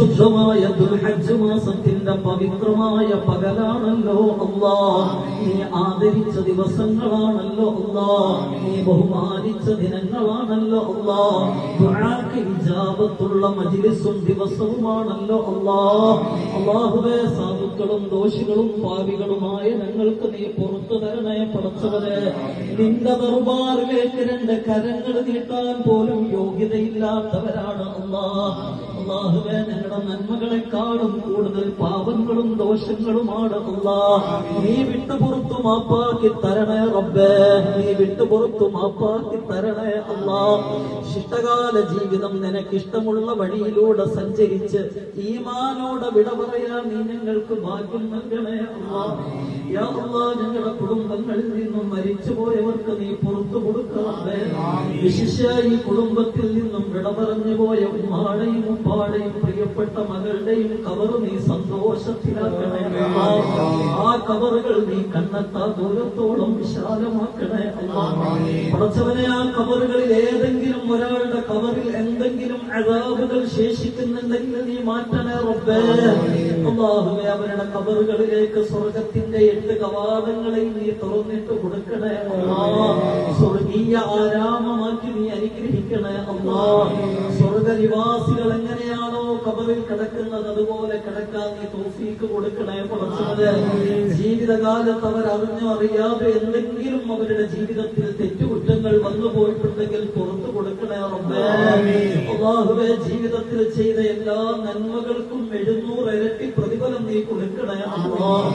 പരിശുദ്ധമായ ദുൽഹജ്ജ് മാസത്തിന്റെ പവിത്രമായ പകലാണല്ലോ അല്ലാഹ്. നീ ആദരിച്ച ദിവസങ്ങളാണല്ലോ അല്ലാഹ്. നീ ബഹുമാനിച്ച ദിനങ്ങളാണല്ലോ അല്ലാഹ്. ദുആക്ക് ഇജാബത്തുള്ള മജ്ലിസും ദിവസവുമാണല്ലോ അല്ലാഹ്. അല്ലാഹുവേ, സാധുക്കളും ദോഷികളും പാപികളുമായ ഞങ്ങൾക്ക് നീ പുറത്തു തരണേ പടച്ചവനെ. നിന്റെ ദർബാറിലേക്ക് രണ്ട് കരങ്ങൾ നീട്ടാൻ പോലും യോഗ്യതയില്ലാത്തവരാണ് അല്ലാഹ്. അല്ലാഹുവേ, ഞങ്ങളുടെ നന്മകളെക്കാളും കൂടുതൽ പാപങ്ങളും ദോഷങ്ങളുമാണ് അല്ലാഹ്. നീ വിട്ടുപുറത്തു മാപ്പാക്കി തരണേ റബ്ബേ. നീ വിട്ടുപുറത്തു മാപ്പാക്കി തരണേ അല്ലാഹ്. ശിഷ്ടകാല ജീവിതം നിനക്കിഷ്ടമുള്ള വഴിയിലൂടെ സഞ്ചരിച്ച് ഈമാനോടെ വിട പറയാൻ നീ ഞങ്ങൾക്ക് ഭാഗ്യം നൽകണേ അല്ലാഹ്. യാ അല്ലാഹ്, ഞങ്ങളുടെ കുടുംബങ്ങളിൽ നിന്നും മരിച്ചുപോയവർക്ക് നീ പുറത്തു കൊടുക്കണമേ. വിശിഷ്യ ഈ കുടുംബത്തിൽ നിന്നും വിട പറഞ്ഞു പോയ ഉമ്മാടെയും ഉപ്പാടെയും പ്രിയപ്പെട്ട മകളുടെയും കബർ നീ സന്തോഷത്തിലാക്കണേ അല്ലാഹ്. ആ കബറുകൾ നീ കണ്ണെത്താ ദൂരത്തോളം വിശാലമാക്കണേ അല്ലാഹ്. പടച്ചവനെ, ആ കബറുകളിൽ ഏതെങ്കിലും ഒരാളുടെ കബറിൽ എന്തെങ്കിലും അദാബുകൾ ശേഷിക്കുന്നുണ്ടെങ്കിൽ നീ മാറ്റണേ റബ്ബേ. അല്ലാഹുവേ, അവരുടെ കബറുകളിലേക്ക് സ്വർഗത്തിന്റെ 8 കവാടങ്ങളെയും നീ തുറന്നിട്ട് കൊടുക്കണേ അല്ലാഹ്. സ്വർഗീയ ആരാമമാക്കി നീ അനുഗ്രഹിക്കണേ അല്ലാഹ്. സ്വർഗനിവാസികൾ എങ്ങനെയാണോ കബറിൽ കിടക്കുന്നത് അതുപോലെ കിടക്കാൻ നീ തൗഫീക്ക് കൊടുക്കണേ പടച്ചവനെ. ജീവിതകാലത്ത് അവർ അറിഞ്ഞോ അറിയാതെ എന്തെങ്കിലും അവരുടെ ജീവിതത്തിൽ തെറ്റുകുറ്റങ്ങൾ വന്നു പോയിട്ടുണ്ടെങ്കിൽ പുറത്തു കൊടുക്കണേ റബ്ബേ. അല്ലാഹുവേ, ജീവിതത്തിൽ ചെയ്ത എല്ലാ നന്മകൾക്കും 700 ഇരട്ടി പ്രതിഫലം നീ കൊടുക്കണേ അല്ലാഹ്.